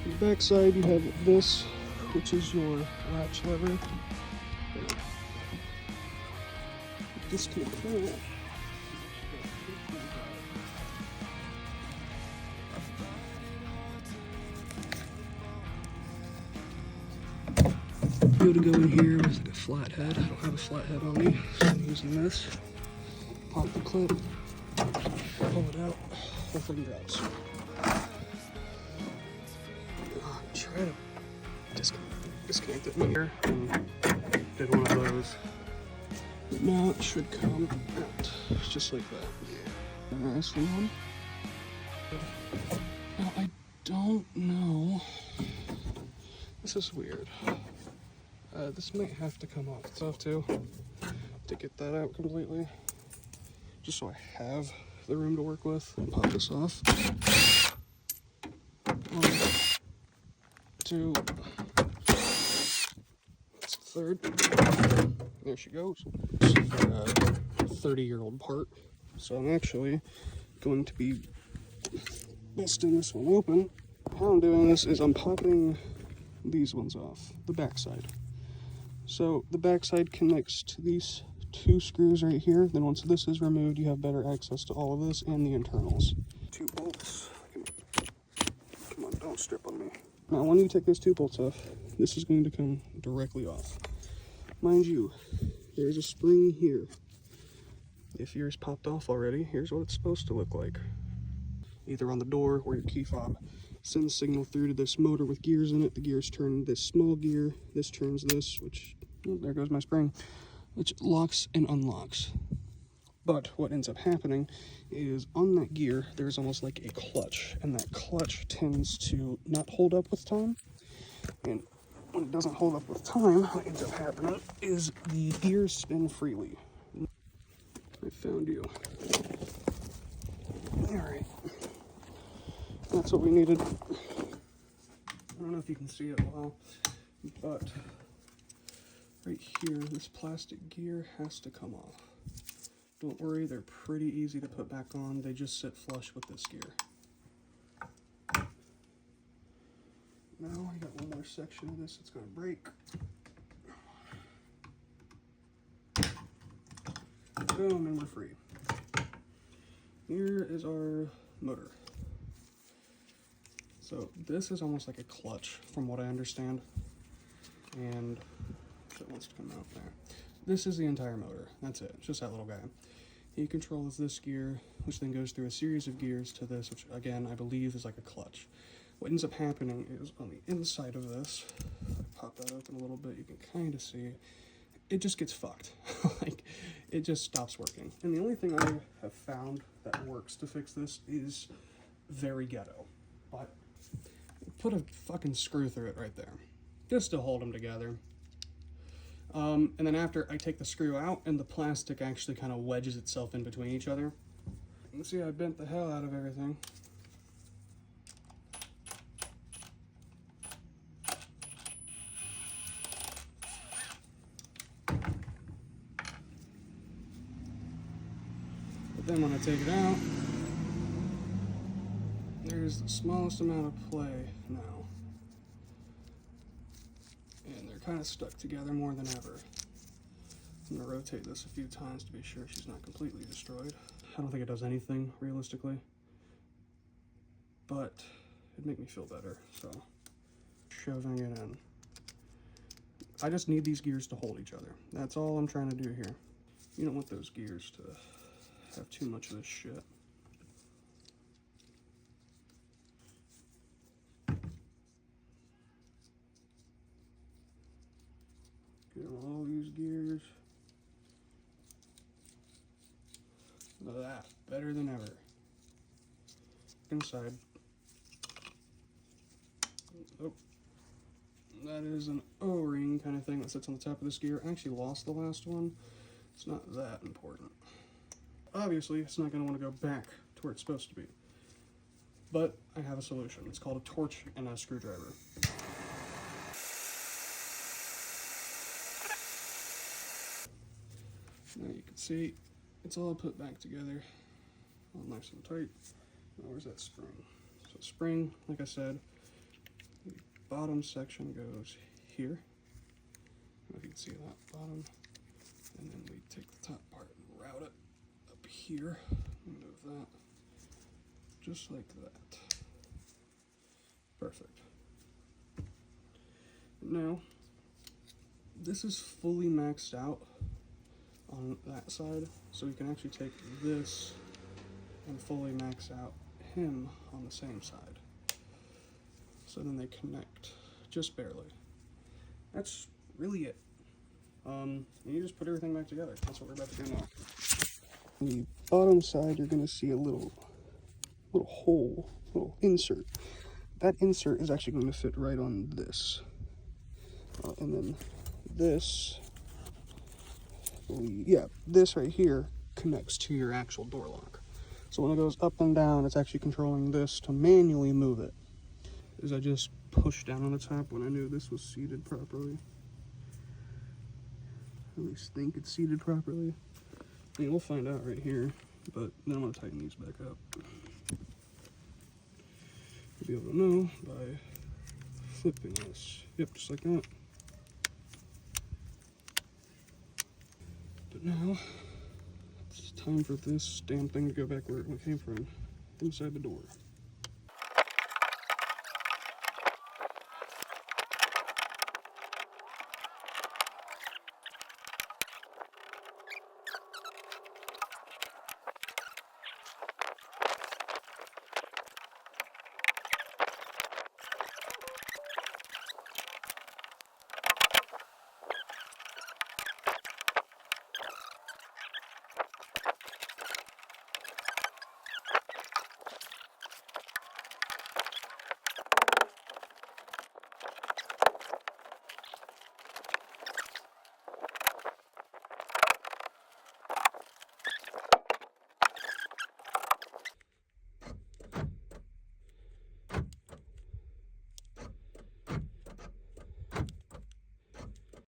On the back side, you have this, which is your latch lever. Disconnect that. Go to go in here with like a flat head. I don't have a flat head on me, so I'm using this. Pop the clip, pull it out, whole thing drops. Try to disconnect it from here and did one of those. But now it should come out just like that. A nice one. Now I don't know. This is weird. This might have to come off. It's off too, to get that out completely. Just so I have the room to work with. Pop this off. 1, 2. That's the third. There she goes. It's a 30-year-old part. So I'm actually going to be busting this one open. How I'm doing this is I'm popping these ones off, the backside. So the backside connects to these 2 screws right here. Then once this is removed, you have better access to all of this and the internals. 2 bolts. Come on, don't strip on me. Now when you take those 2 bolts off, this is going to come directly off. Mind you, there's a spring here. If yours popped off already, here's what it's supposed to look like. Either on the door or your key fob. Sends signal through to this motor with gears in it. The gears turn this small gear. This turns this, which, oh, there goes my spring, which locks and unlocks. But what ends up happening is on that gear, there's almost like a clutch, and that clutch tends to not hold up with time. And when it doesn't hold up with time, what ends up happening is the gears spin freely. I found you. All right. That's what we needed. I don't know if you can see it well, but right here, this plastic gear has to come off. Don't worry, they're pretty easy to put back on. They just sit flush with this gear. Now I got one more section of this that's going to break. Boom, and we're free. Here is our motor. So this is almost like a clutch from what I understand. And it wants to come out there. This is the entire motor. That's it. It's just that little guy. He controls this gear, which then goes through a series of gears to this, which again I believe is like a clutch. What ends up happening is on the inside of this, if I pop that open a little bit, you can kind of see, it just gets fucked. Like, it just stops working. And the only thing I have found that works to fix this is very ghetto. But put a fucking screw through it right there, just to hold them together. And then after I take the screw out and the plastic actually kind of wedges itself in between each other. You can see I bent the hell out of everything. But then when I take it out, there's the smallest amount of play now. And they're kind of stuck together more than ever. I'm going to rotate this a few times to be sure she's not completely destroyed. I don't think it does anything, realistically. But it'd make me feel better, so shoving it in. I just need these gears to hold each other. That's all I'm trying to do here. You don't want those gears to have too much of this shit. Get all these gears. Look at that, better than ever. Inside. Oh, that is an O-ring kind of thing that sits on the top of this gear. I actually lost the last one. It's not that important. Obviously, it's not going to want to go back to where it's supposed to be. But I have a solution. It's called a torch and a screwdriver. Now you can see it's all put back together, all nice and tight. Now where's that spring? So spring, like I said, bottom section goes here. I don't know if you can see that bottom. And then we take the top part and route it up here. Move that. Just like that. Perfect. Now, this is fully maxed out on that side, so we can actually take this and fully max out him on the same side. So then they connect, just barely. That's really it. And you just put everything back together. That's what we're about to do now. On the bottom side, you're gonna see a little hole, little insert. That insert is actually going to fit right on this. And then this, this right here connects to your actual door lock. So when it goes up and down, it's actually controlling this to manually move it. As I just pushed down on the top when I knew this was seated properly. At least think it's seated properly. I mean, we'll find out right here, but then I'm going to tighten these back up. You'll be able to know by flipping this. Yep, just like that. But now, it's time for this damn thing to go back where it came from, inside the door.